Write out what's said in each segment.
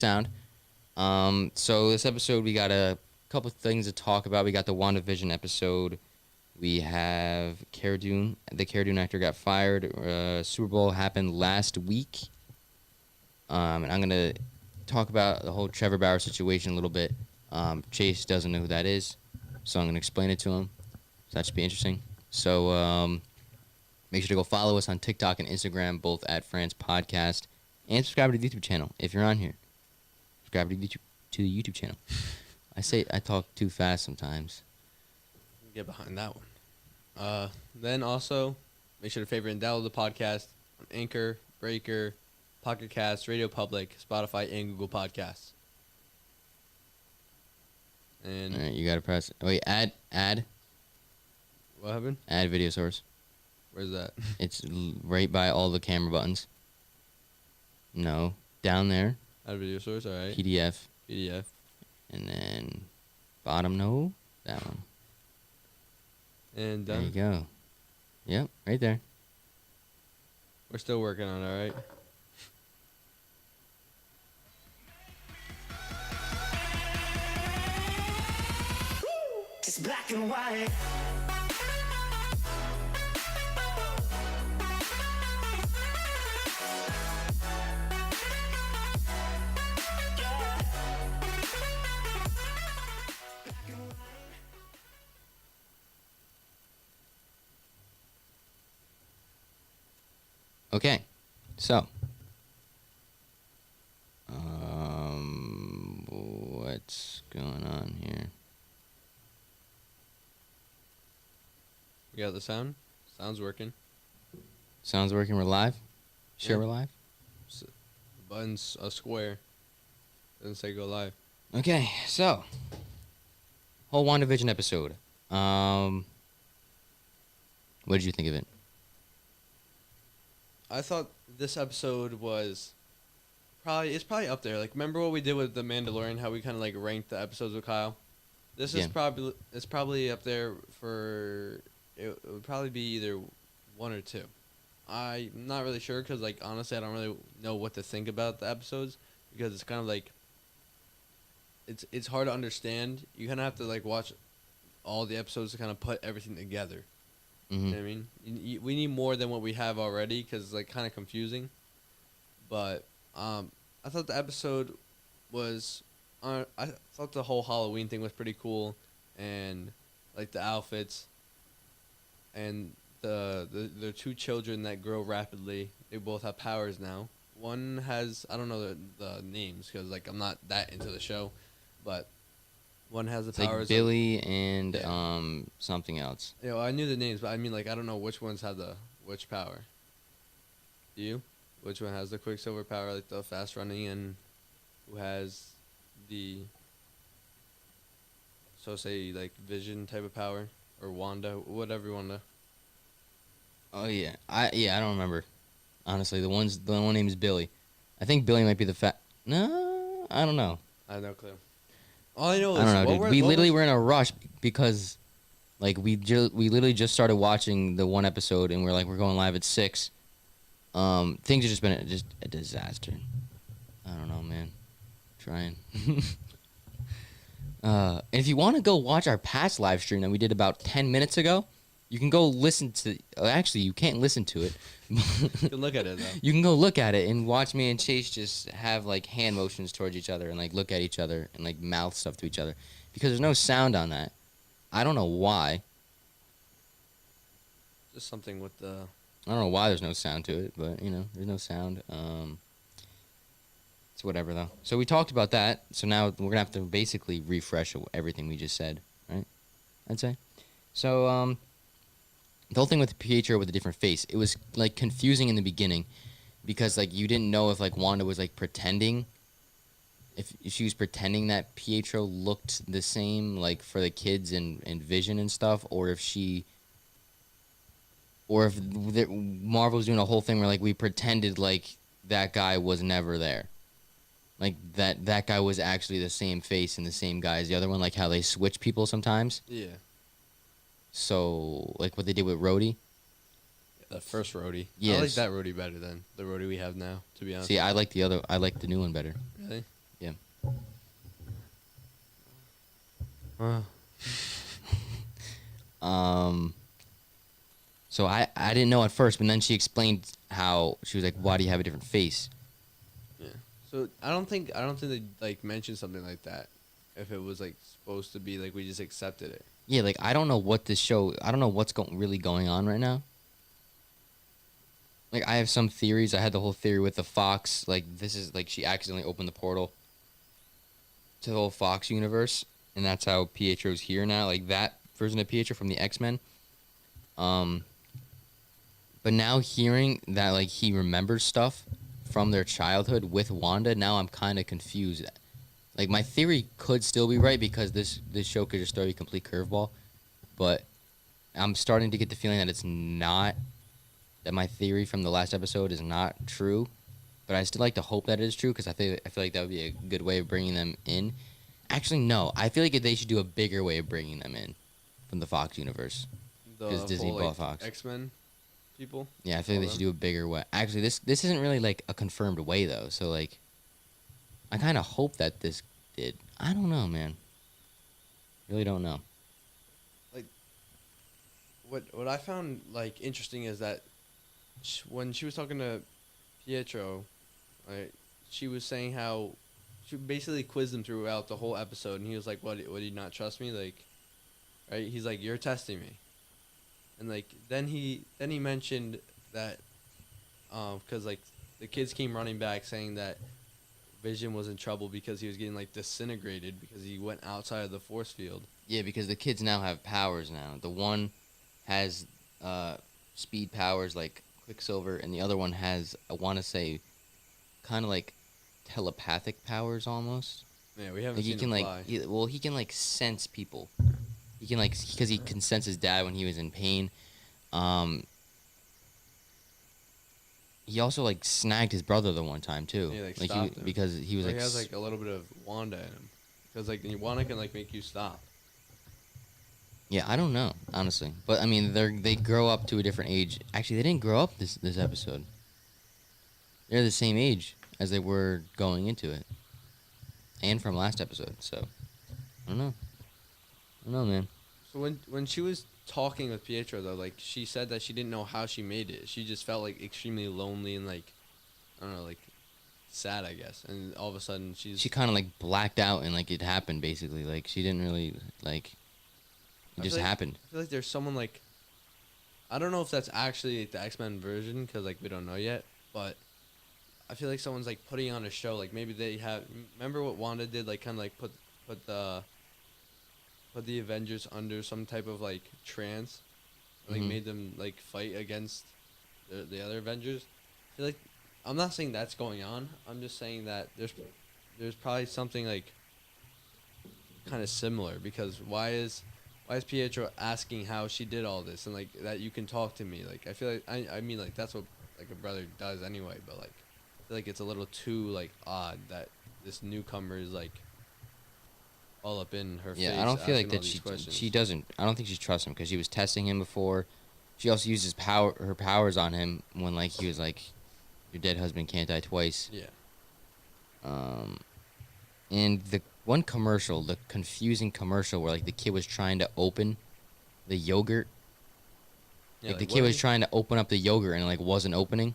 sound. So this episode we got a couple of things to talk about. We got the WandaVision episode. We have Cara Dune. The Cara Dune actor got fired. Super Bowl happened last week. And I'm gonna talk about the whole Trevor Bauer situation a little bit. Chase doesn't know who that is, so I'm gonna explain it to him. So that should be interesting. So make sure to go follow us on TikTok and Instagram, both at France Podcast, and subscribe to the YouTube channel if you're on here. Subscribe to the YouTube channel. I talk too fast sometimes. Get behind that one. Then also, make sure to favorite and download the podcast on Anchor, Breaker, Pocket Cast, Radio Public, Spotify, and Google Podcasts. And All right, you gotta press. Wait, add. What happened? Add video source. Where's that? It's right by all the camera buttons. No, down there. Add video source. All right. PDF. PDF. And then bottom. No, that one. And There done. you go. Yep, right there. We're still working on it. All right. It's black and white. Okay, so what's going on here? You got the sound? Sound's working. Sounds working. We're live. Sure, Yeah. we're live. The button's a square. Doesn't say go live. Okay, so whole WandaVision episode. What did you think of it? I thought this episode was probably up there. Like, remember what we did with The Mandalorian? How we kind of like ranked the episodes with Kyle. This is Yeah. probably up there for. It would probably be either one or two. I'm not really sure because, like, honestly, I don't really know what to think about the episodes because it's kind of like. It's hard to understand. You kind of have to like watch all the episodes to kind of put everything together. You know what I mean? We need more than what we have already because it's like kind of confusing. But I thought the episode was, I thought the whole Halloween thing was pretty cool, and like the outfits, and the two children that grow rapidly. They both have powers now. One has, I don't know the names because like I'm not that into the show, but one has the It's powers. like Billy and Yeah. something else. Yeah, well, I knew the names, but I mean, like, I don't know which ones have which power. Do you? Which one has the Quicksilver power, like the fast running, and who has the, so say, like, Vision type of power? Or Wanda, whatever you want to. Oh yeah, I don't remember. Honestly, the one name is Billy. I think Billy might be the No, I don't know. I have no clue. All I know is, I don't know, dude. We literally were. were in a rush because, like, we literally just started watching the one episode and we're going live at 6. Things have just been just a disaster. I don't know, man. Trying. And if you want to go watch our past live stream that we did about 10 minutes ago, you can go listen to. Actually, you can't listen to it. You can look at it, though. You can go look at it and watch me and Chase just have like hand motions towards each other and like look at each other and like mouth stuff to each other because there's no sound on that. I don't know why. Just something with the. I don't know why there's no sound to it, but there's no sound. It's whatever though. So we talked about that. So now we're gonna have to basically refresh everything we just said, right? I'd say. So the whole thing with Pietro with a different face, it was like confusing in the beginning because like you didn't know if like Wanda was like pretending, if she was pretending that Pietro looked the same like for the kids and Vision and stuff, or if Marvel was doing a whole thing where like we pretended like that guy was never there, like that guy was actually the same face and the same guy as the other one, like how they switch people sometimes. Yeah. So, like what they did with Rhodey. The first Rhodey. Yes. I like that Rhodey better than the Rhodey we have now, to be honest. See, I like the new one better. Really? Yeah. Uh, Um. So I didn't know at first, but then she explained how she was like, "Why do you have a different face?" yeah. So I don't think they like mentioned something like that. If it was like supposed to be like we just accepted it. Yeah, like I don't know what this show. I don't know what's really going on right now. Like I have some theories. I had the whole theory with the Fox. Like this is like she accidentally opened the portal to the whole Fox universe, and that's how Pietro's here now. Like that version of Pietro from the X-Men. Um, but now hearing that like he remembers stuff from their childhood with Wanda, now I'm kind of confused. Like my theory could still be right because this show could just throw you a complete curveball, but I'm starting to get the feeling that it's not. That my theory from the last episode is not true, but I still like to hope that it is true because I feel like that would be a good way of bringing them in. Actually, no, I feel like they should do a bigger way of bringing them in from the Fox universe The because Disney whole, bought like, Fox. X-Men people. Yeah, I feel like they should do a bigger way. Actually, this isn't really like a confirmed way though, so like I kind of hope that this did. I don't know, man. Really don't know. Like what I found like interesting is that when she was talking to Pietro, like she was saying how she basically quizzed him throughout the whole episode, and he was like, "What? Would you not trust me?" Like, right? He's like, "You're testing me," and like then he mentioned that, because like the kids came running back saying that Vision was in trouble because he was getting like disintegrated because he went outside of the force field. Yeah, because the kids now have powers now. The one has speed powers like Quicksilver, and the other one has, I want to say, kind of like telepathic powers almost. Yeah, we haven't Like he seen can him like, fly. he can like sense people. He can like because he can sense his dad when he was in pain. Um, he also like snagged his brother the one time too. Yeah, like, like stopped him. because he was Or like, he has like a little bit of Wanda in him, because like Wanda can like make you stop. yeah, I don't know honestly, but I mean they grow up to a different age. Actually, they didn't grow up this episode. They're the same age as they were going into it, and from last episode. So I don't know. I don't know, man. So when she was talking with Pietro though, like she said that she didn't know how she made it. She just felt like extremely lonely and like I don't know, like sad, I guess. And all of a sudden She kind of like blacked out and like it happened basically. Like she didn't really like. It I just feel like- happened. I feel like there's someone like I don't know if that's actually the X-Men version because like we don't know yet, but I feel like someone's like putting on a show. Like maybe they have. Remember what Wanda did? Like kind of like put the Avengers under some type of like trance, like Mhm. made them like fight against the other Avengers. I feel like I'm not saying that's going on. I'm just saying that there's probably something like kind of similar because why is Pietro asking how she did all this and like that you can talk to me? Like I feel like I mean like that's what like a brother does anyway, but like I feel like it's a little too like odd that this newcomer is like all up in her face. Yeah, I don't feel like asking all that these questions. she doesn't. I don't think she trusts him because she was testing him before. She also uses her powers on him when like he was like, "Your dead husband can't die twice." Yeah. And the one commercial, the confusing commercial where like the kid was trying to open the yogurt. Yeah, Like the what kid are was you- trying to open up the yogurt and like wasn't opening.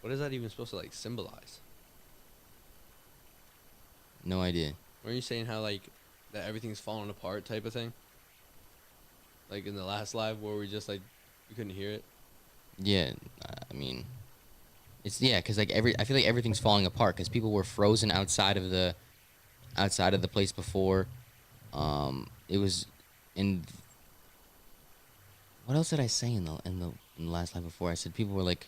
What is that even supposed to like symbolize? No idea. Were you saying how like that everything's falling apart type of thing? Like in the last live where we just like we couldn't hear it. Yeah, I mean, it's yeah, cause like I feel like everything's falling apart because people were frozen outside of the place before. It was in. What else did I say in the last live before? I said people were like,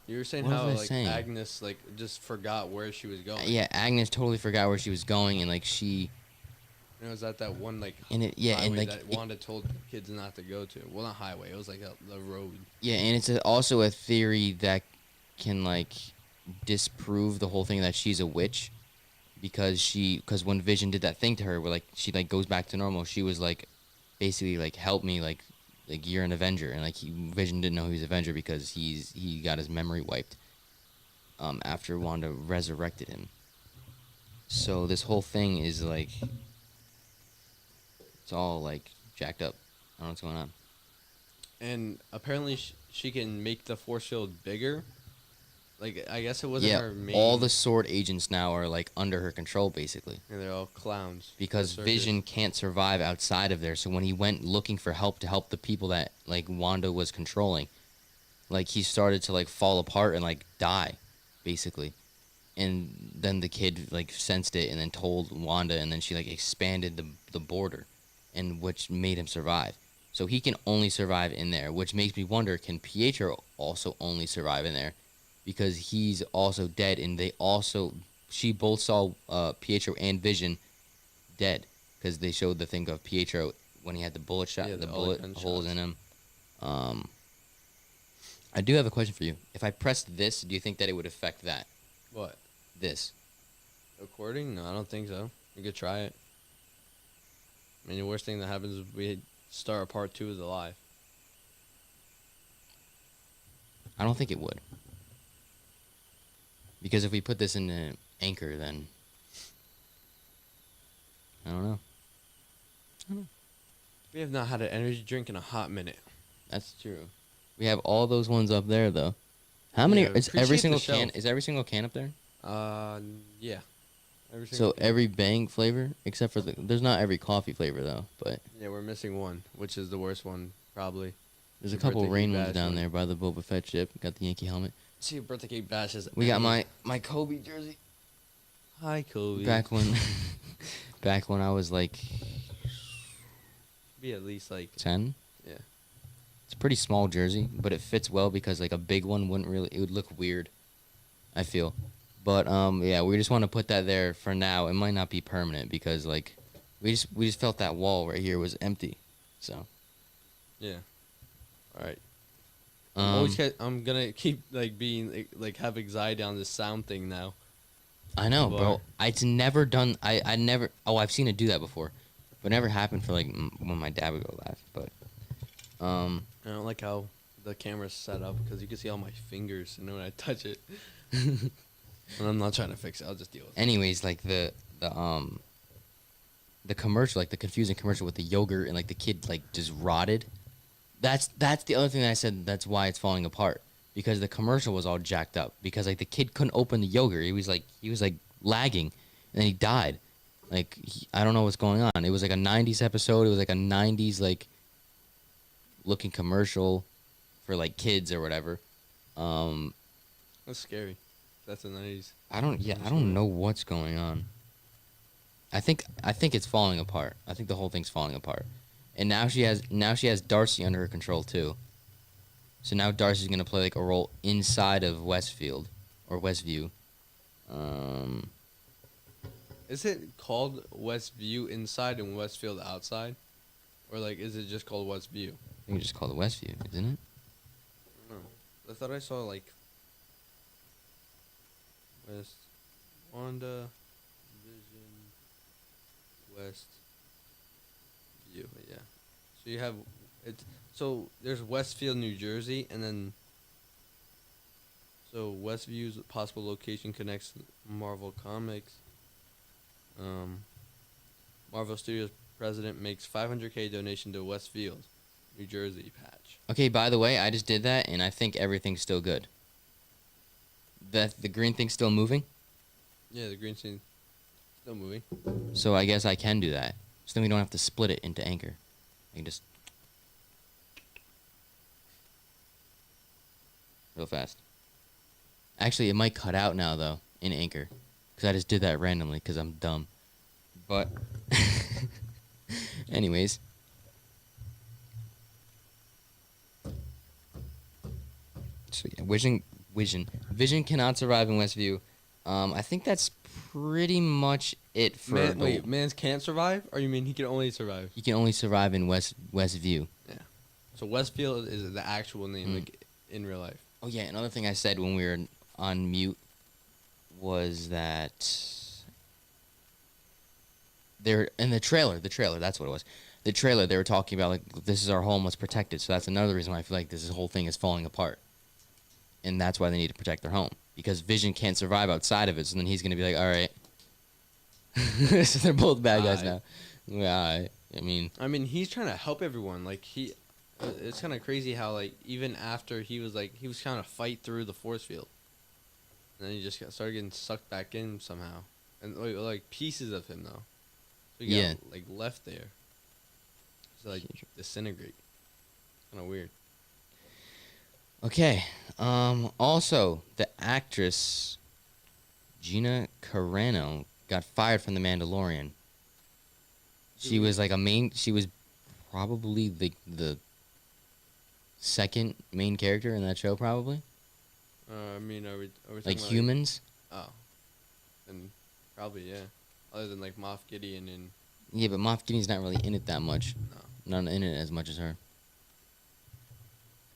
You were saying What was how I like saying? Agnes like just forgot where she was going. yeah, Agnes totally forgot where she was going and like she And it was at that one like and it yeah highway and like that Wanda told kids not to go to. Well, not highway. It was like the road. yeah, and it's also a theory that can like disprove the whole thing that she's a witch because when Vision did that thing to her where like she like goes back to normal, she was like basically like help me like you're an Avenger and like Vision didn't know he was Avenger because he got his memory wiped. after Wanda resurrected him. So this whole thing is like, it's all like jacked up. I don't know what's going on. And apparently she can make the force field bigger. Like, I guess it wasn't Yeah, her main... all the sword agents now are like under her control basically. And they're all clowns. Because The circus. Vision can't survive outside of there. So when he went looking for help to help the people that like Wanda was controlling, like he started to like fall apart and like die, basically. And then the kid like sensed it and then told Wanda, and then she like expanded the border, and which made him survive. So he can only survive in there, which makes me wonder, can Pietro also only survive in there? Because he's also dead, and she both saw Pietro and Vision dead, because they showed the thing of Pietro when he had the bullet shot, Yeah, the all bullet gunshots. holes in him. I do have a question for you. If I pressed this, do you think that it would affect that? What? This? Recording? No, I don't think so. You could try it. I mean, the worst thing that happens is we start a part 2 of the live. I don't think it would. Because if we put this in an Anchor, then I don't know. We have not had an energy drink in a hot minute. That's true. We have all those ones up there, though. How many? Yeah, Is every appreciate single the can? shelf. Is every single can up there? Yeah. Every So single can. every Bang flavor, except for there's not every coffee flavor though, but Yeah, we're missing one, which is the worst one, probably. there's a The couple birthday rain cake ones bash down one. there by the Boba Fett ship. Got the Yankee helmet. See, birthday cake bashes. We got my Kobe jersey. Hi, Kobe. Back when I was like Be at least like 10. yeah. It's a pretty small jersey, but it fits well because like a big one wouldn't really. It would look weird, I feel. But yeah, we just want to put that there for now. It might not be permanent because like we just felt that wall right here was empty, so. Yeah. All right. Um, I'm gonna keep like being like have anxiety on this sound thing now. I know, Bar. bro. It's never done. I never. Oh, I've seen it do that before, but it never happened for like when my dad would go live. But I don't like how the camera's set up because you can see all my fingers and when I touch it. And I'm not trying to fix it. I'll just deal with it. anyways, like the commercial, like the confusing commercial with the yogurt and like the kid like just rotted. That's the other thing that I said. That's why it's falling apart, because the commercial was all jacked up because like the kid couldn't open the yogurt. He was like lagging, and then he died. Like I don't know what's going on. It was like a '90s episode. It was like a '90s like looking commercial for like kids or whatever. That's scary. That's the 90s. I don't know what's going on. I think it's falling apart. I think the whole thing's falling apart. And now she has Darcy under her control too. So now Darcy's gonna play like a role inside of Westfield or Westview. Is it called Westview inside and Westfield outside? Or like is it just called Westview? I think it's just called the Westview, isn't it? I don't know. I thought I saw like West Wanda Vision West View, yeah. So you have it. So there's Westfield, New Jersey, and then so Westview's possible location connects Marvel Comics. Marvel Studios president makes 500K donation to Westfield, New Jersey patch. Okay, by the way, I just did that and I think everything's still good. The green thing's still moving, Yeah, the green scene still moving. so I guess I can do that. So then we don't have to split it into Anchor. I can just real fast. Actually, it might cut out now though in Anchor, because I just did that randomly because I'm dumb. But anyways, so yeah, Vision cannot survive in Westview. I think that's pretty much it for. Wait, mans can't survive? Or you mean he can only survive? He can only survive in Westview. Yeah. So Westfield is the actual name, Mm. like in real life. Oh yeah, another thing I said when we were on mute was that they're in the trailer. The trailer, that's what it was. The trailer, they were talking about like this is our home, let's protect it. So that's another reason why I feel like this whole thing is falling apart, and that's why they need to protect their home. because Vision can't survive outside of it. So then he's gonna be like, all right. So they're both bad guys now. Yeah, I mean, he's trying to help everyone. Like it's kind of crazy how like even after he was trying to fight through the force field, and then he just started getting sucked back in somehow, and like pieces of him though. So he got like left there. To like disintegrate. Kind of weird. Okay. Also, the actress Gina Carano got fired from The Mandalorian. She was like she was probably the second main character in that show, probably. I mean, are we talking Like about, humans? oh, and probably yeah. Other than like Moff Gideon and. Yeah, but Moff Gideon's not really in it that much. No. Not in it as much as her.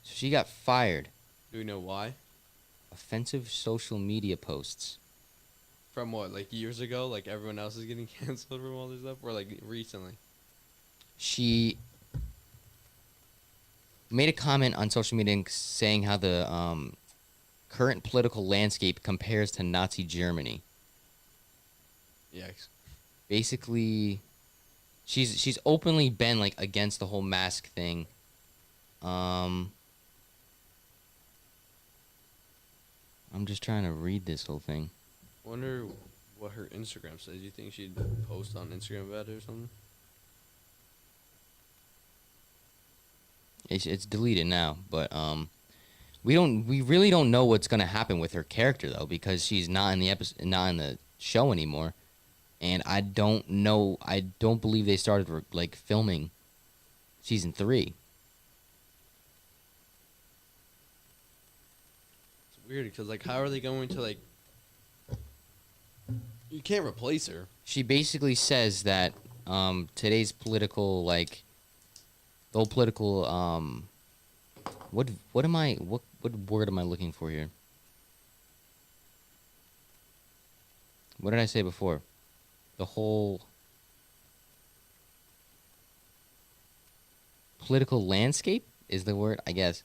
So she got fired. Do we know why? Offensive social media posts. From what, like years ago? Like everyone else is getting canceled from all this stuff? Or like recently? She made a comment on social media saying how the current political landscape compares to Nazi Germany. Yikes. Basically, she's openly been like against the whole mask thing. I'm just trying to read this whole thing. Wonder what her Instagram says. You think she'd post on Instagram about it or something? It's deleted now, but we really don't know what's gonna happen with her character though, because she's not in the not in the show anymore, and I don't believe they started like filming season 3. It's weird because like how are they going to like? You can't replace her. She basically says that today's political like the whole political what word am I looking for here? What did I say before? The whole political landscape is the word, I guess.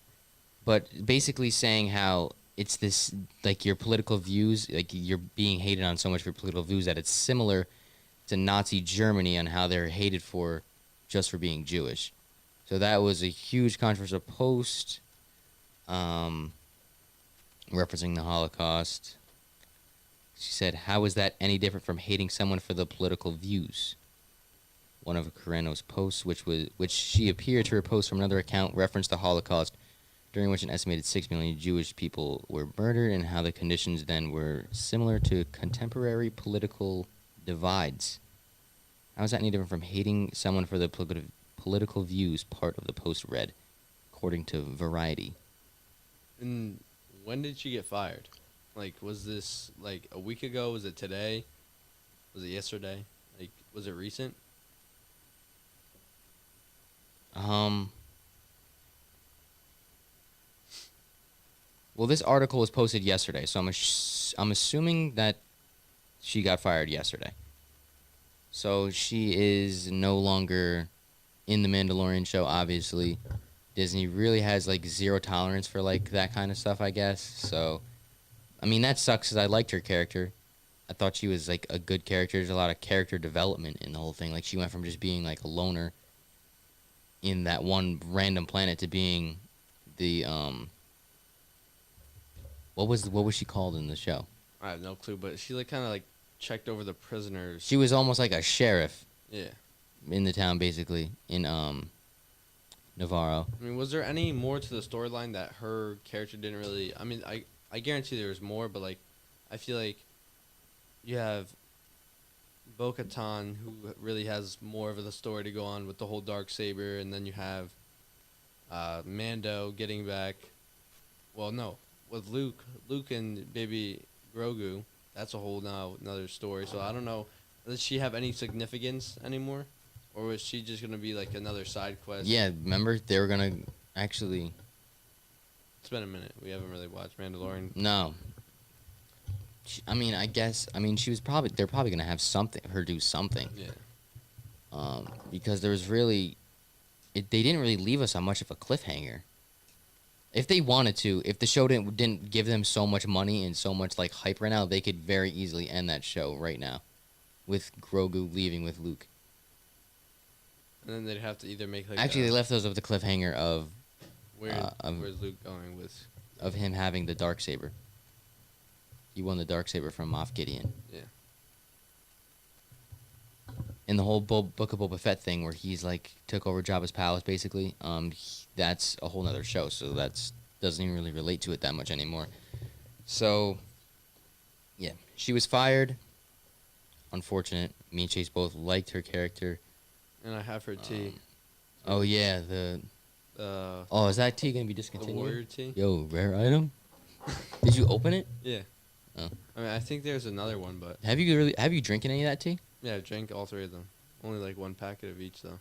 But basically saying how it's this, like, your political views, like, you're being hated on so much for your political views that it's similar to Nazi Germany on how they're hated for just for being Jewish. So that was a huge controversial post referencing the Holocaust. She said, "How is that any different from hating someone for the political views?" One of Carano's posts, which she appeared to repost from another account, referenced the Holocaust, during which an estimated 6 million Jewish people were murdered, and how the conditions then were similar to contemporary political divides. How is that any different from hating someone for the political views? Part of the post read, according to Variety. And when did she get fired? Like, was this like a week ago? Was it today? Was it yesterday? Like, was it recent? Well, this article was posted yesterday, so I'm assuming that she got fired yesterday. So she is no longer in the Mandalorian show, obviously. Disney really has, like, zero tolerance for, like, that kind of stuff, I guess. So, I mean, that sucks because I liked her character. I thought she was, like, a good character. There's a lot of character development in the whole thing. Like, she went from just being, like, a loner in that one random planet to being the, what was she called in the show? I have no clue, but she like kind of like checked over the prisoners. She was almost like a sheriff. Yeah. In the town, basically, in Navarro. I mean, was there any more to the storyline that her character didn't really? I mean, I guarantee there was more, but like, I feel like you have Bo-Katan, who really has more of the story to go on with the whole Darksaber, and then you have Mando getting back. Well, no, with Luke and baby Grogu, that's a whole another story. So I don't know, does she have any significance anymore, or was she just gonna be like another side quest? Yeah, remember they were gonna actually. It's been a minute. We haven't really watched Mandalorian. No. I mean, I guess. I mean, they're probably gonna have her do something. Yeah. Because there was really, they didn't really leave us on much of a cliffhanger. If they wanted to, if the show didn't give them so much money and so much like hype right now, they could very easily end that show right now, with Grogu leaving with Luke. And then they'd have to either make like. Actually, they left those with the cliffhanger of Where's Luke going with? of him having the dark saber. He won the dark saber from Moff Gideon. Yeah. In the whole Book of Boba Fett thing, where he's like took over Jabba's palace, basically, that's a whole nother show. So that's doesn't even really relate to it that much anymore. So, yeah, she was fired. Unfortunate. Me and Chase both liked her character. And I have her tea. Oh yeah, oh, is that tea gonna be The discontinued? warrior tea. Yo, rare item. Did you open it? Yeah. Oh. I mean, I think there's another one, but Have you drinking any of that tea? yeah, I drank all three of them. Only like one packet of each though.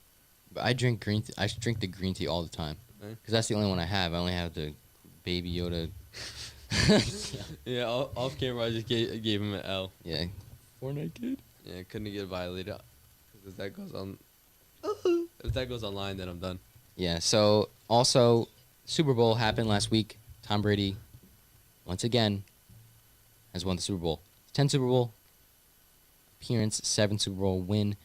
But I drink green. I drink the green tea all the time Okay. because that's the only one I have. I only have the Baby Yoda. Yeah, off camera I just gave him an L. Yeah. Fortnite kid. Yeah, couldn't get violated. Because if that goes on, if that goes online, then I'm done. Yeah. So also, Super Bowl happened last week. Tom Brady, once again, has won the Super Bowl. 10 Super Bowl appearance, 7 Super Bowl win.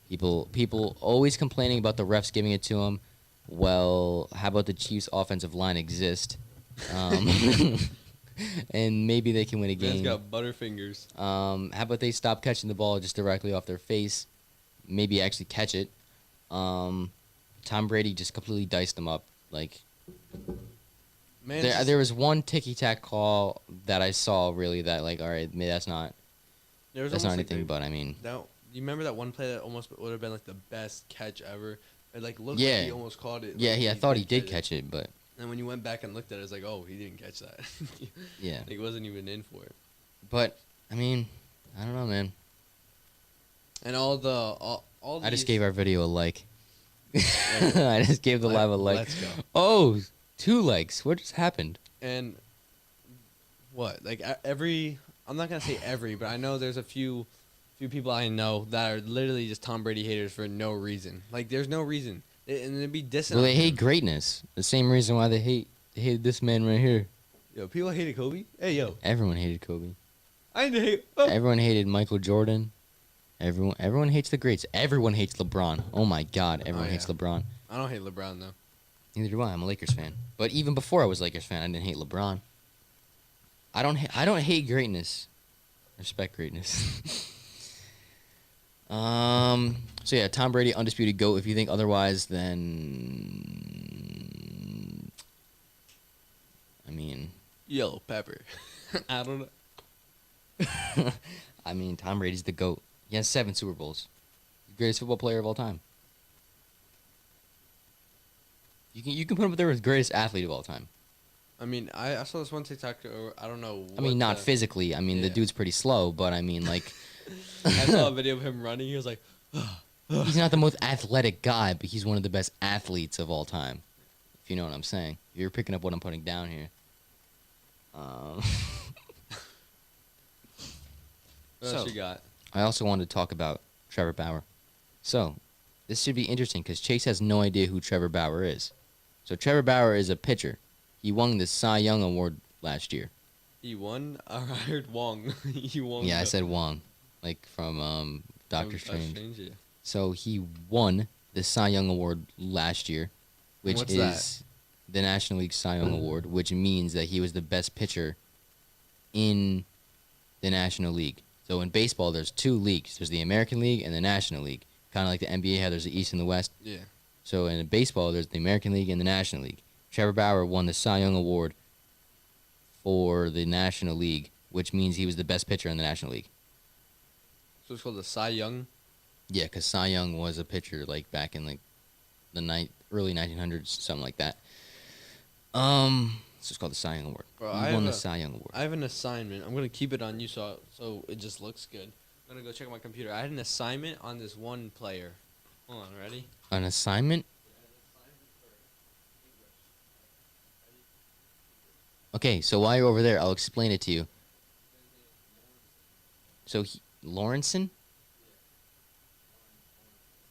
People always complaining about the refs giving it to him. Well, how about the Chiefs' offensive line exist? And maybe they can win a Man's game. got butterfingers. How about they stop catching the ball just directly off their face? Maybe actually catch it. Tom Brady just completely diced them up. Like Man, there was one ticky-tack call that I saw really that like, all right, maybe that's not there was not almost, anything, like, but I mean, Now, you remember that one play that almost would have been like the best catch ever? It like looked Yeah. like he almost caught it. yeah, like, I thought he did catch it, but And when you went back and looked at it, it's like, oh, he didn't catch that. yeah. Like, he wasn't even in for it. But I mean, I don't know, man. And all I just these- gave our video a like. I just gave the live a like. Let's go. Oh, 2 likes. What just happened? And what? Like every, I'm not gonna say every, but I know there's a few people I know that are literally just Tom Brady haters for no reason. Like there's no reason, and it'd be dissing. Well, on they hate him. greatness. The same reason why they hated this man right here. Yo, people hated Kobe. Hey, yo, Everyone hated Kobe. I didn't hate. Oh. Everyone hated Michael Jordan. Everyone hates the greats. Everyone hates LeBron. Oh my God, everyone hates yeah. LeBron. I don't hate LeBron though. Neither do I. I'm a Lakers fan. But even before I was a Lakers fan, I didn't hate LeBron. I don't hate greatness. Respect greatness. So yeah, Tom Brady, undisputed GOAT. If you think otherwise, then I mean, Yellow pepper. I don't know. I mean, Tom Brady's the GOAT. He has 7 Super Bowls. The greatest football player of all time. You can put him up there with greatest athlete of all time. I mean, I saw this one TikTok. Or I don't know. I mean, not the- physically. I mean, the Yeah. dude's pretty slow, but I mean, like, I saw a video of him running. He was like, he's not the most athletic guy, but he's one of the best athletes of all time. If you know what I'm saying. You're picking up what I'm putting down here. what else you got? I also wanted to talk about Trevor Bauer. So, this should be interesting because Chase has no idea who Trevor Bauer is. So, Trevor Bauer is a pitcher. He won the Cy Young Award last year. He won. I heard Wong. He won. Yeah, I said Wong, like from Doctor From Strange. Yeah. So he won the Cy Young Award last year, which What's is the National League Cy Young Award, which means that he was the best pitcher in the National League. So in baseball, there's 2 leagues. There's the American League and the National League. Kind of like the NBA, how there's the East and the West. Yeah. So in baseball, there's the American League and the National League. Trevor Bauer won the Cy Young Award for the National League, which means he was the best pitcher in the National League. So it's called the Cy Young. Yeah, because Cy Young was a pitcher like back in like the early 1900s, something like that. So it's called the Cy Young Award. Bro, He won the Cy Young Award. I have an assignment. I'm gonna keep it on you so it just looks good. I'm gonna go check my computer. I had an assignment on this one player. Hold on, ready? An assignment? Okay, so while you're over there, I'll explain it to you. So Lawrenson?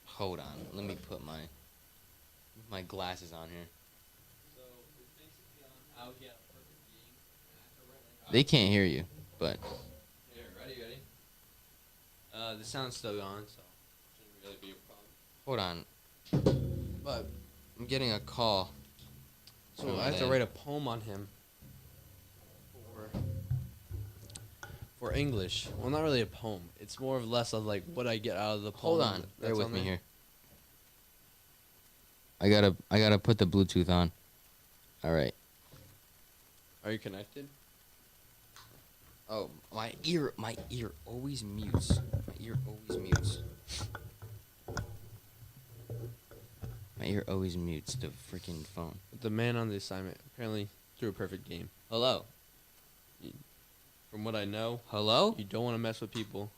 Hold on, let me put my glasses on here. So it's basically on How he had a perfect game. They can't hear you, but Here, ready? The sound's still on, so shouldn't really be a problem. hold on. But I'm getting a call. so I have to write a poem on him for English. Well, not really a poem. It's more or less of like what I get out of the poem. Hold on. Bear that's with on me there. here. I gotta put the Bluetooth on. All right. Are you connected? Oh, my ear always mutes. My ear always mutes. My ear always mutes the freaking phone. The man on the assignment apparently threw a perfect game. Hello? From what I know, Hello? you don't want to mess with people,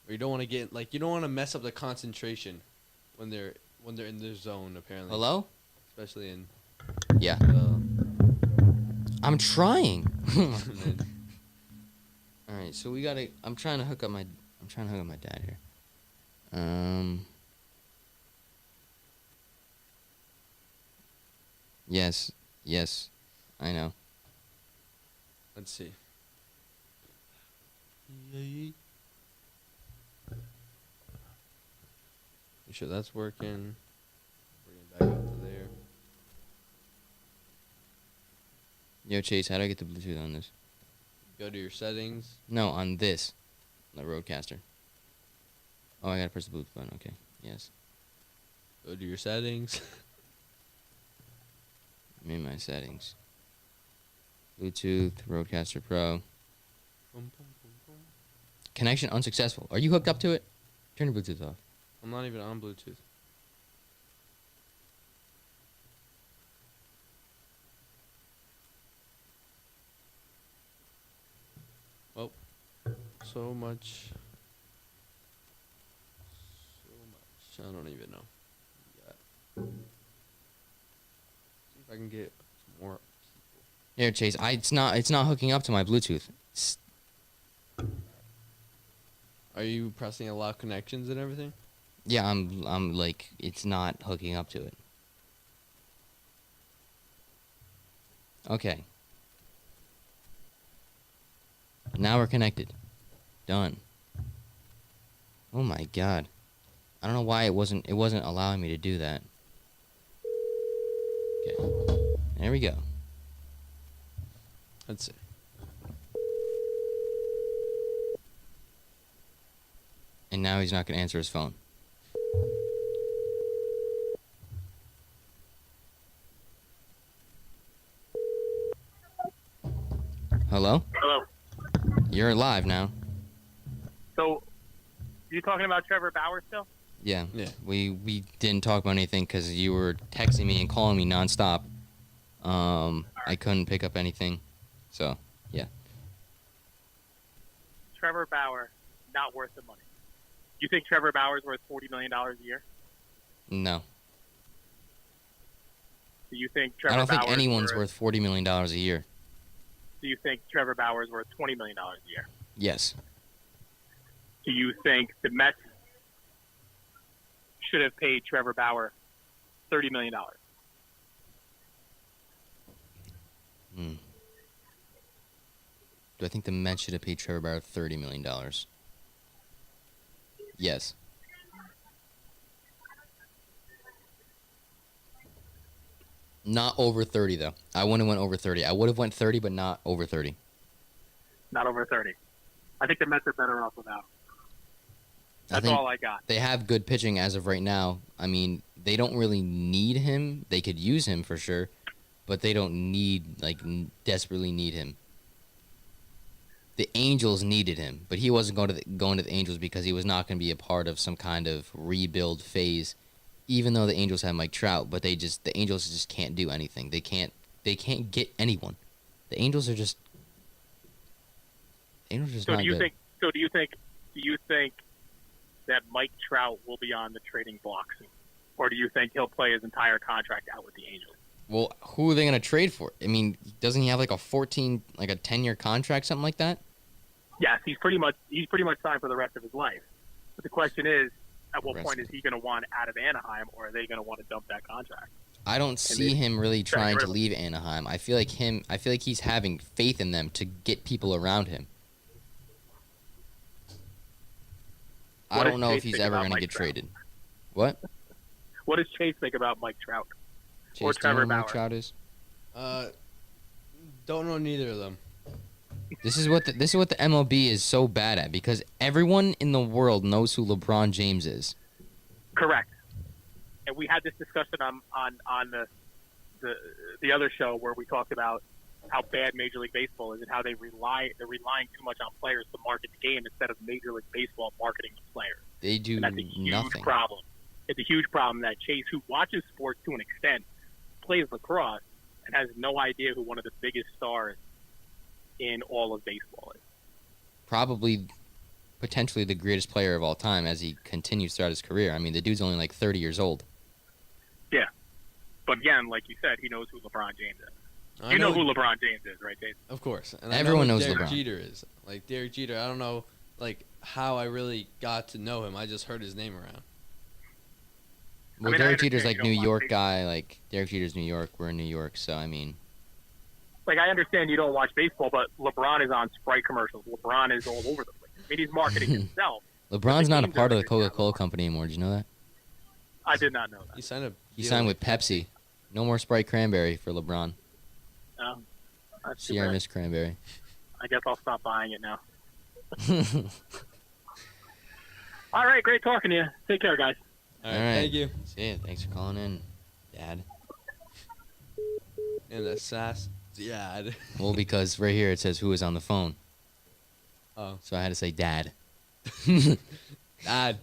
or you don't want to get you don't want to mess up the concentration when they're in their zone. Apparently, Hello? especially in Yeah. I'm trying. and All right, so I'm trying to hook up my dad here. Yes, I know. let's see. You sure that's working? Bring it back up to there. Yo, Chase, how do I get the Bluetooth on this? Go to your settings. No, on this, the Rodecaster. Oh, I gotta press the Bluetooth button. Okay, yes. Go to your settings. I'm in my settings. Bluetooth, Rodecaster Pro. Boom, boom, boom, boom. Connection unsuccessful. Are you hooked up to it? Turn your Bluetooth off. I'm not even on Bluetooth. Oh, so much. I don't even know. Yeah. See if I can get some more people. Here, Chase. It's not hooking up to my Bluetooth. Are you pressing allow connections and everything? Yeah, I'm like it's not hooking up to it. Okay. Now we're connected. Done. Oh my god. I don't know why it wasn't allowing me to do that. Okay. There we go. Let's see. And now he's not going to answer his phone. Hello? Hello. You're live now. So, you talking about Trevor Bauer still? Yeah. Yeah. We didn't talk about anything because you were texting me and calling me nonstop. I couldn't pick up anything. So, yeah. Trevor Bauer, not worth the money. You think Trevor Bauer's worth $40 million a year? No. Do you think Trevor I don't think Bauer's anyone's worth $40 million a year. Do you think Trevor Bauer's worth $20 million a year? Yes. Do you think the Mets should have paid Trevor Bauer $30 million? Hmm. Do I think the Mets should have paid Trevor Bauer $30 million? Yes. Not over 30, though. I wouldn't have went over 30. I would have went 30, but not over 30. Not over 30. I think the Mets are better off without. That's all I got. They have good pitching as of right now. I mean, they don't really need him. They could use him for sure, but they don't desperately need him. The Angels needed him, but he wasn't going to the Angels because he was not going to be a part of some kind of rebuild phase. Even though the Angels have Mike Trout, but the Angels just can't do anything. They can't get anyone. The Angels are just So not good. Do you think that Mike Trout will be on the trading block soon, or do you think he'll play his entire contract out with the Angels? Well, who are they going to trade for? I mean, doesn't he have like a 10-year contract, something like that? Yes, he's pretty much signed for the rest of his life. But the question is, at what point is he going to want out of Anaheim, or are they going to want to dump that contract? I don't see the- him really trying to really. leave Anaheim. I feel like he's having faith in them to get people around him. I What don't does know if Chase he's think ever about going to Mike get Trout? traded. What? What does Chase think about Mike Trout? Chase, Or do you know Trevor who Mike Bauer? Trout is? Don't know neither of them. This is what the MLB is so bad at because everyone in the world knows who LeBron James is. Correct. And we had this discussion on the other show where we talked about how bad Major League Baseball is and how they're relying too much on players to market the game instead of Major League Baseball marketing the players. They do And that's a huge nothing. problem. It's a huge problem that Chase, who watches sports to an extent, plays lacrosse and has no idea who one of the biggest stars in all of baseball is. Probably, potentially the greatest player of all time as he continues throughout his career. I mean, the dude's only like 30 years old. Yeah. But again, like you said, he knows who LeBron James is. I You know who LeBron James is, right, Jason? Of course. And Everyone I know knows who Derek LeBron. Jeter is. Like, Derek Jeter, I don't know, like, how I really got to know him. I just heard his name around. Well, I Derek Jeter's understand like you New don't York watch guy. Like Derek Jeter's New York. We're in New York, so I mean, Like, I understand you don't watch baseball, but LeBron is on Sprite commercials. LeBron is all over the place. I mean, he's marketing himself. LeBron's not a teams part are of the good now. Coca-Cola company anymore. Did you know that? I did not know that. He signed a He deal signed with Pepsi. No more Sprite Cranberry for LeBron. No, that's too Sierra bad. Miss Cranberry. I guess I'll stop buying it now. All right, great talking to you. Take care, guys. All right, All right. thank you. See ya. Thanks for calling in, Dad. And the sass. Yeah. Well, because right here it says who is on the phone, Oh. so I had to say Dad. Dad.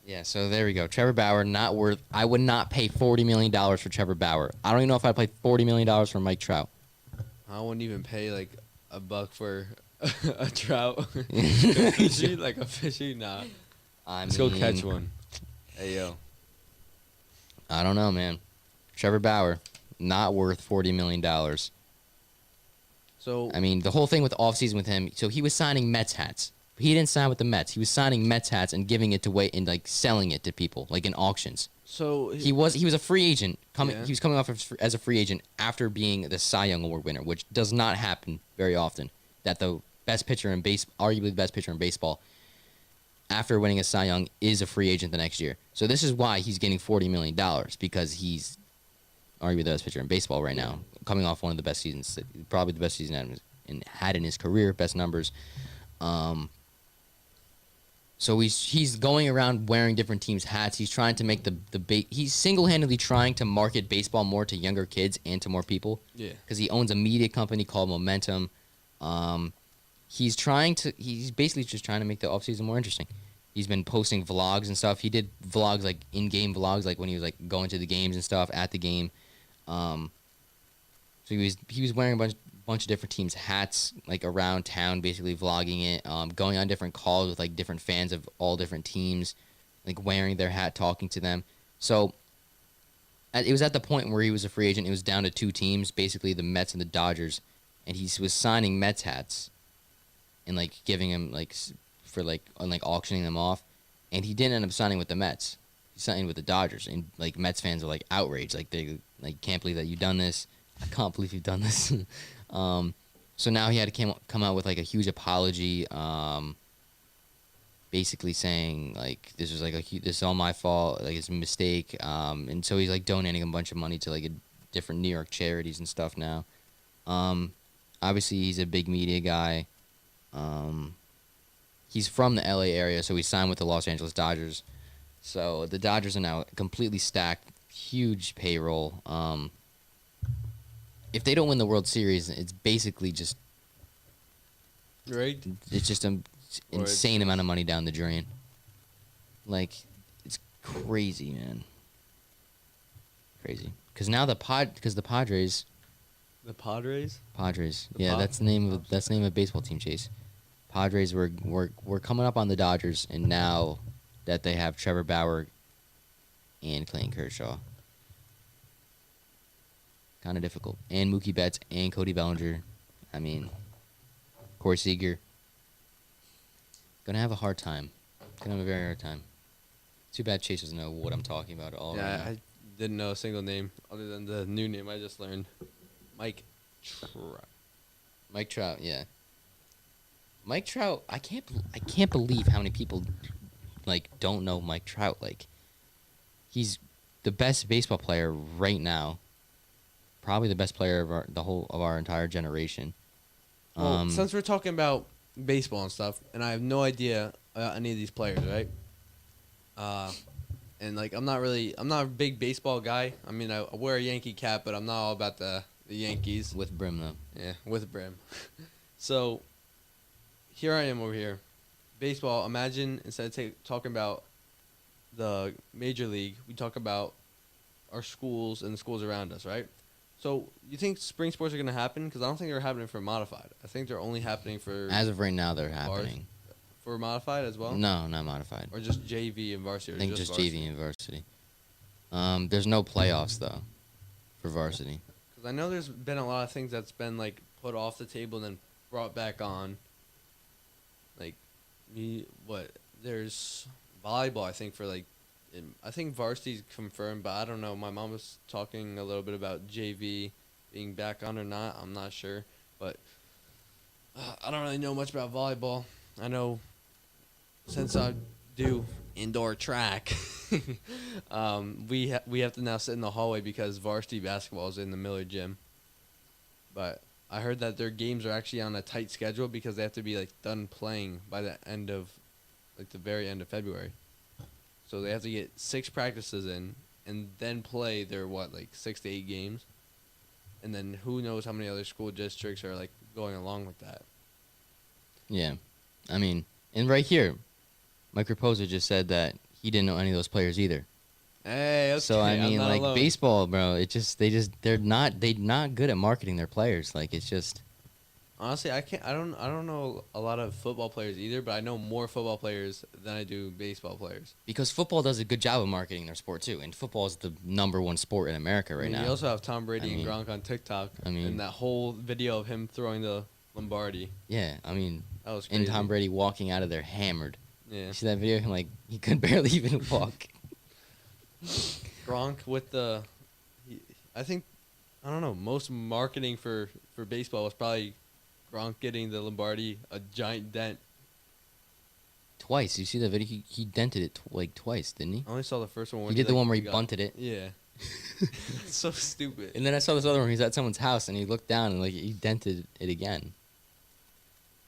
Yeah, so there we go. Trevor Bauer, not worth. I would not pay $40 million for Trevor Bauer. I don't even know if I'd pay $40 million for Mike Trout. I wouldn't even pay, like, $1 for a trout. Fishy? Like a fishy? Nah. Let's go catch one. Hey, yo. I don't know, man. Trevor Bauer, not worth $40 million. So, I mean, the whole thing with the offseason with him, so he was signing Mets hats. He didn't sign with the Mets. He was signing Mets hats and giving it away and like selling it to people, like in auctions. He was a free agent. Yeah. He was coming off as a free agent after being the Cy Young Award winner, which does not happen very often. That the best pitcher in arguably the best pitcher in baseball, after winning a Cy Young, is a free agent the next year. So this is why he's getting $40 million, because he's arguably the best pitcher in baseball right now, coming off one of the best seasons, probably the best season had in his career, best numbers. So he's going around wearing different teams' hats. He's trying to make he's single-handedly trying to market baseball more to younger kids and to more people. yeah. Because he owns a media company called Momentum. He's basically just trying to make the offseason more interesting. He's been posting vlogs and stuff. He did vlogs, like in-game vlogs, like when he was like going to the games and stuff at the game. So he was wearing a bunch of different teams' hats, like around town, basically vlogging it, going on different calls with like different fans of all different teams, like wearing their hat, talking to them. So it was at the point where he was a free agent. It was down to two teams, basically the Mets and the Dodgers, and he was signing Mets hats and like giving them auctioning them off, and he didn't end up signing with the Mets. He signed with the Dodgers, and like Mets fans were like outraged, like they like can't believe that you've done this. I can't believe you've done this. So now he had to come out with like a huge apology, basically saying like this was like this is all my fault, like it's a mistake. And so he's like donating a bunch of money to like different New York charities and stuff now. Obviously he's a big media guy. He's from the LA area, so he signed with the Los Angeles Dodgers. So the Dodgers are now completely stacked, huge payroll. If they don't win the World Series, it's basically just Right? it's just an insane amount of money down the drain. Like it's crazy, man. Crazy. Because now the Padres. The Padres? Padres. The Yeah, that's the name of a baseball team, Chase. Padres were coming up on the Dodgers, and now that they have Trevor Bauer and Clayton Kershaw. Kind of difficult. And Mookie Betts and Cody Bellinger. I mean, Corey Seager. Gonna have a hard time. Gonna have a very hard time. Too bad Chase doesn't know what I'm talking about at all. Yeah, right now. I didn't know a single name other than the new name I just learned. Mike Trout. Mike Trout, yeah. Mike Trout, I can't believe how many people like don't know Mike Trout. Like, he's the best baseball player right now. Probably the best player of our entire generation. Well, since we're talking about baseball and stuff, and I have no idea any of these players, right? And like I'm not a big baseball guy. I mean, I wear a Yankee cap, but I'm not all about the Yankees. with brim though. Yeah, with brim. So here I am over here, baseball. Imagine instead of talking about the major league, we talk about our schools and the schools around us, right? So you think spring sports are going to happen? Because I don't think they're happening for modified. I think they're only happening for As of right now, they're happening. for modified as well. No, not modified. Or just JV and varsity. I Or think just varsity? JV and varsity. There's no playoffs though for varsity. Because I know there's been a lot of things that's been like put off the table and then brought back on. Like, there's volleyball. I think for like, I think varsity's confirmed, but I don't know. My mom was talking a little bit about JV being back on or not. I'm not sure, but I don't really know much about volleyball. I know since I do indoor track, we have to now sit in the hallway because varsity basketball is in the Miller gym. But I heard that their games are actually on a tight schedule because they have to be like done playing by the end of, like the very end of February. So they have to get 6 practices in and then play their 6 to 8 games, and then who knows how many other school districts are like going along with that. Yeah, I mean, and right here, Mike Raposa just said that he didn't know any of those players either. Hey, okay, So I I'm mean, not like alone. baseball, bro. They're not good at marketing their players. Like it's just Honestly, I don't know a lot of football players either, but I know more football players than I do baseball players. because football does a good job of marketing their sport too, and football is the #1 sport in America I right mean, now. you also have Tom Brady I mean- and Gronk on TikTok. I mean- and that whole video of him throwing the Lombardi. Yeah, I mean, That was crazy. and Tom Brady walking out of there hammered. Yeah. You see that video? Him like he could barely even walk. Gronk with the, I think, I don't know. Most marketing for baseball was probably Gronk getting the Lombardi a giant dent. Twice. You see that video? He dented it twice, didn't he? I only saw the first one. He did the one where he got- bunted it. Yeah. It's so stupid. And then I saw this other one. He's at someone's house and he looked down and like he dented it again.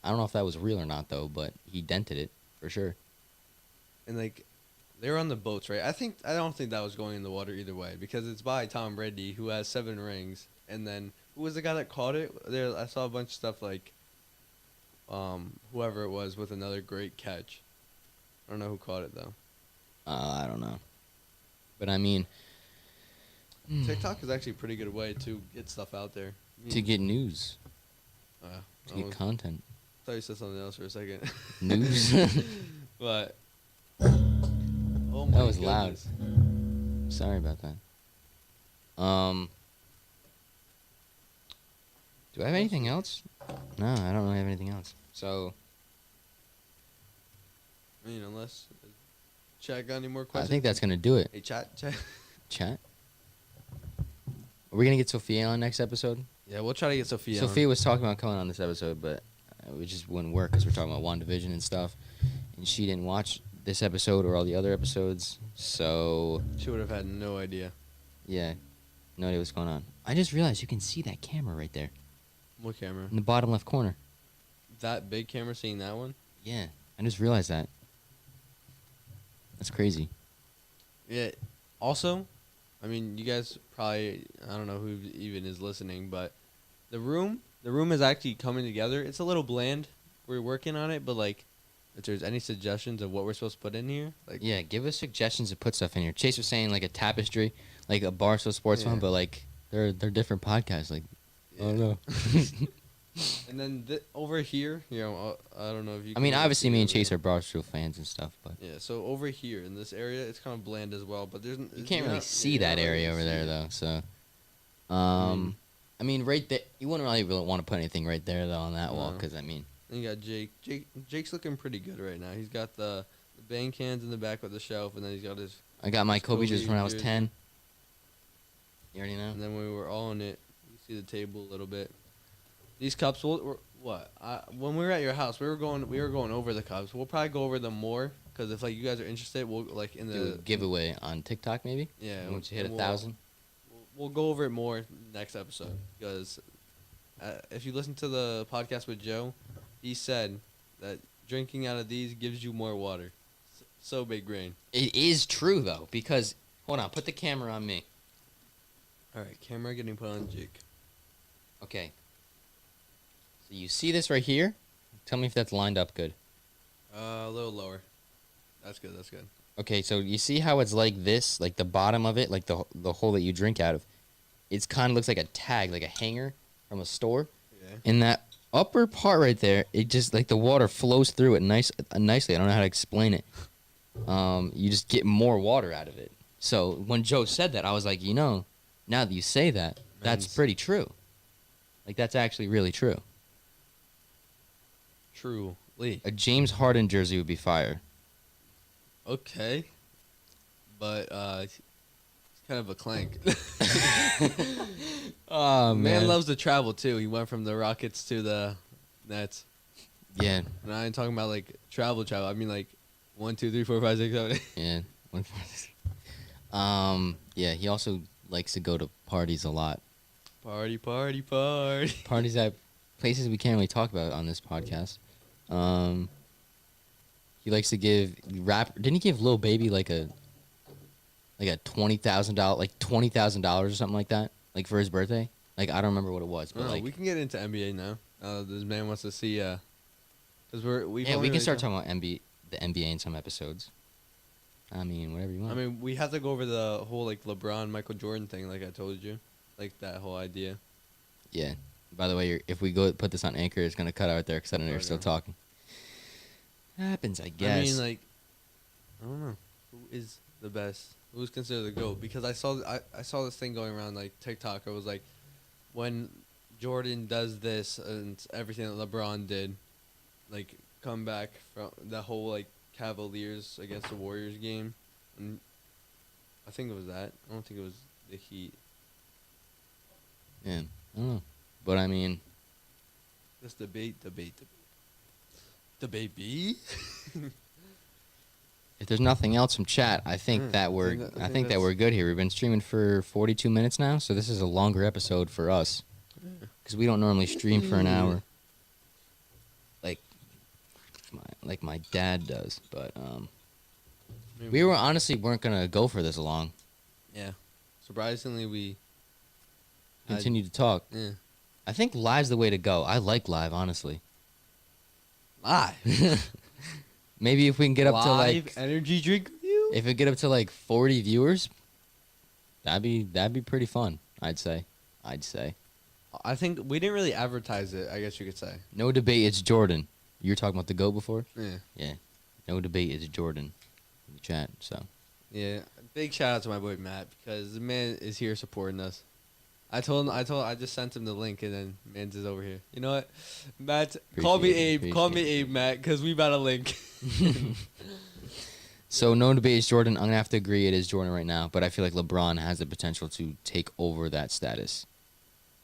I don't know if that was real or not though, but he dented it for sure. And like, they were on the boats, right? I don't think that was going in the water either way because it's by Tom Brady, who has 7 rings, and then who was the guy that caught it? There, I saw a bunch of stuff like, whoever it was with another great catch. I don't know who caught it though. I don't know, but I mean, TikTok is actually a pretty good way to get stuff out there. to get news, I to get content, thought you said something else for a second. news. But oh my That was loud. goodness. Sorry about that. Do I have anything else? No, I don't really have anything else. So I mean, unless chat got any more I questions? think that's gonna do it. Hey, chat. Chat. Are we gonna get Sophia on next episode? Yeah, we'll try to get Sophia. Sophia was talking about coming on this episode, but it just wouldn't work because we're talking about WandaVision and stuff, and she didn't watch this episode or all the other episodes. So On. She would have had no idea. yeah, no idea what's going on. I just realized you can see that camera right there What camera? in the bottom left corner. That big camera seeing that one? Yeah, I just realized that. That's crazy. Yeah. Also, I mean, you guys probably, I don't know who even is listening, but the room is actually coming together. It's a little bland. We're working on it, but like, if there's any suggestions of what we're supposed to put in here, like, Yeah, give us suggestions to put stuff in here. Chase was saying like a tapestry, like a Barstool Sports one, Yeah. but like they're different podcasts. Like I don't know. And then over here, I don't know if you. I mean, can obviously, see me and over Chase here. are Barstool fans and stuff, but Yeah, so over here in this area, it's kind of bland as well. But you can't really see that area over there, though. So, I mean, right there, you wouldn't really want to put anything right there though on that wall, No. because I mean, Then you got Jake. Jake's looking pretty good right now. He's got the bang cans in the back of the shelf, and then he's got his. I got my His Kobe Kobe just when I was jersey. 10. You already know. And then when we were all in it, you see the table a little bit. These cups, what? When we were at your house, we were going over the cups. We'll probably go over them more because if like you guys are interested, we'll like in Do a the giveaway on TikTok maybe. yeah. Once you hit we'll- 1,000. We'll go over it more next episode because if you listen to the podcast with Joe, he said that drinking out of these gives you more water. So big brain. It is true though, because hold on, put the camera on me. All right, camera getting put on Jake. Okay. So you see this right here? Tell me if that's lined up good. A little lower. That's good. That's good. Okay, so you see how it's like this, like the bottom of it, like the hole that you drink out of. It's kind of looks like a tag, like a hanger from a store. Yeah. In that upper part right there, it just like the water flows through it nicely. I don't know how to explain it. You just get more water out of it. So when Joe said that, I was like, now that you say that, that's Men's. pretty true. Like that's actually really true. True. Lee. A James Harden jersey would be fire. Okay. But it's kind of a clank. Oh Man loves to travel too. He went from the Rockets to the Nets. Yeah, And I ain't talking about like travel. I mean like 1, 2, 3, 4, 5, 6, 7, 8. yeah. Yeah. He also likes to go to parties a lot. Party, party, party. Parties at places we can't really talk about on this podcast. He likes to give Didn't he give Lil Baby like a $20,000 or something like that, like for his birthday? Like I don't remember what it was, but like We can get into NBA now. This man wants to see. Because we can start talking about the NBA in some episodes. I mean, whatever you want. I mean, we have to go over the whole like LeBron, Michael Jordan thing, like I told you, like that whole idea. Yeah. By the way, if we go put this on Anchor, it's gonna cut out there because I don't know you're still talking. Happens, I guess. I mean, like, I don't know who is the best. Who's considered the GOAT? Because I saw this thing going around like TikTok. It was like when Jordan does this and everything that LeBron did, like come back from that whole like Cavaliers against the Warriors game, and I think it was that. I don't think it was the Heat. Yeah, I don't know, but I mean, This debate. B. if there's nothing else from chat, I think that we're I think that we're good here. We've been streaming for 42 minutes now, so this is a longer episode for us because we don't normally stream for an hour, like my dad does. But we weren't gonna go for this long. Yeah. Surprisingly, we Continue to talk. yeah. I think live's the way to go. I like live, honestly. Live. Maybe if we can get up to Live like energy drink review. if we get up to like 40 viewers, that'd be pretty fun. I'd say. I think we didn't really advertise it. I guess you could say. No debate. It's Jordan. You were talking about the GOAT before. Yeah. Yeah. No debate. It's Jordan. In the chat. So. Yeah. Big shout out to my boy Matt because the man is here supporting us. I just sent him the link and then Mans is over here. You know what, Matt? Call me Abe, Matt, because we about a link. So no debate is Jordan. I'm gonna have to agree it is Jordan right now, but I feel like LeBron has the potential to take over that status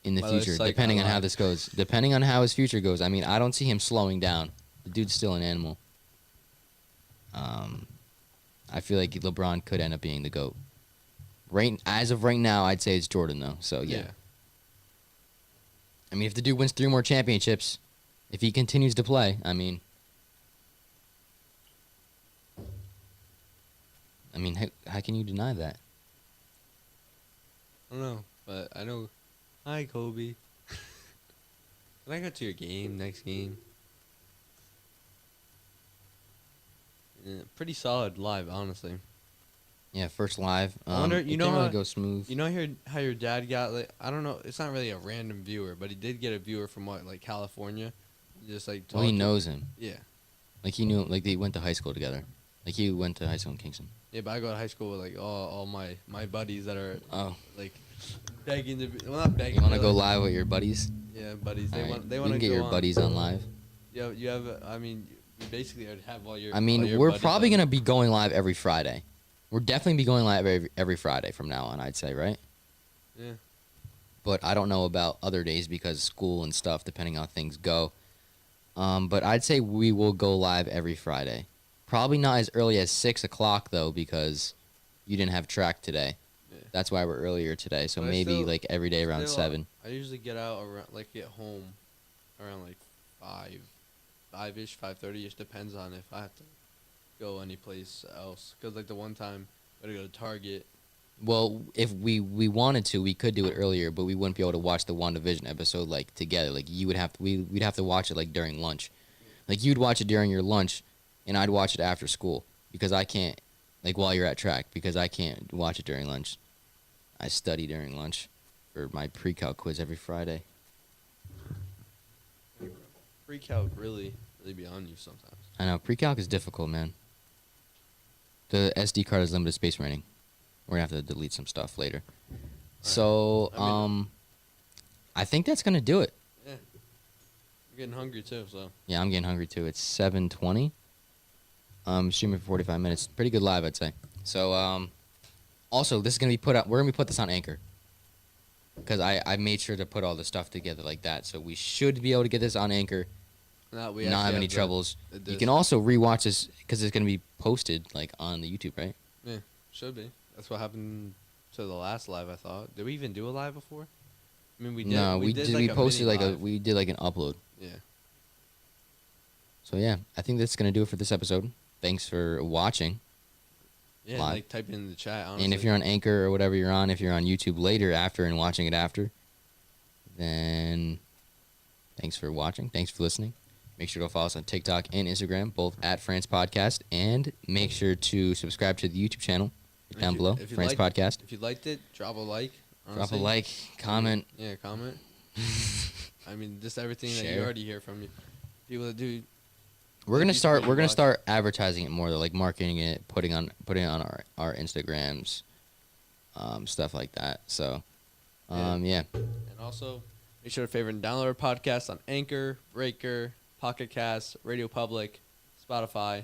in the By the future, psych depending on how online. this goes. Depending on how his future goes. I mean, I don't see him slowing down. The dude's still an animal. I feel like LeBron could end up being the GOAT. As of right now, I'd say it's Jordan though. So yeah. I mean, if the dude wins 3 more championships, if he continues to play, I mean, how can you deny that? I don't know, but I know. Hi, Kobe. Can I go to your game next game? Yeah, pretty solid live, honestly. Yeah, first live. I wonder- it you know didn't really how- go smooth. You know how your dad got like I don't know. It's not really a random viewer, but he did get a viewer from what like California. Just like Well, he talking- knows him. Yeah, Like he knew. Like they went to high school together. Like he went to high school in Kingston. yeah. But I go to high school with like all my buddies that are Oh, like begging to be, well not begging. you want to but, go like, live with your buddies? Yeah, buddies. They All right, want they you want to can get your on. buddies on live. Yeah, you have. I mean, you basically have all your. I all mean, your we're buddies probably on. gonna be going live every Friday. We're definitely be going live every Friday from now on. I'd say, right? Yeah. But I don't know about other days because school and stuff, depending on how things go. But I'd say we will go live every Friday. Probably not as early as 6 o'clock though, because you didn't have track today. Yeah. That's why we're earlier today. So But I maybe still- like every day around Still, 7. I usually get out around, like, get home around like 5-ish, 5:30 ish. Depends on if I have to go any place else. Cause like the one time I had to go to Target. Well, if we wanted to, we could do it earlier, but we wouldn't be able to watch the WandaVision episode like together. Like you would have to, we'd have to watch it like during lunch. Like you'd watch it during your lunch, and I'd watch it after school because I can't, like while you're at track, because I can't watch it during lunch. I study during lunch for my pre-cal quiz every Friday. Pre-calc really be on you sometimes. I know pre-calc is difficult, man. The SD card has limited space remaining. We're gonna have to delete some stuff later. So, I mean- I think that's gonna do it. Yeah. I'm getting hungry too, so. Yeah, I'm getting hungry too. It's 7:20. Streaming for 45 minutes. Pretty good live, I'd say. So, also this is gonna be put out. We're gonna put this on Anchor. Because I made sure to put all the stuff together like that, so we should be able to get this on Anchor. Not Not have any troubles. the You disc. can also rewatch this because it's gonna be posted like on the YouTube, right? Yeah, should be. That's what happened to the last live. I thought. Did we even do a live before? I mean, we did. No, we did. like We a posted mini like a. live. We did like an upload. Yeah. So yeah, I think that's gonna do it for this episode. Thanks for watching. Yeah, Live. like type it in the chat. Honestly. And if you're on Anchor or whatever you're on, if you're on YouTube later after and watching it after, then thanks for watching. Thanks for listening. Make sure to follow us on TikTok and Instagram, both at France Podcast, and make sure to subscribe to the YouTube channel If down you- below, if you France liked- Podcast. If you liked it, drop a like. Drop a honestly. like, comment. Yeah, comment. I mean, just everything that Share. you already hear from you. People that do. We're gonna People start. you We're gonna watch. start advertising it more, though, like marketing it, putting it on our Instagrams, stuff like that. So, yeah. And also, make sure to favorite and download our podcast on Anchor, Breaker, Pocket Cast, Radio Public, Spotify,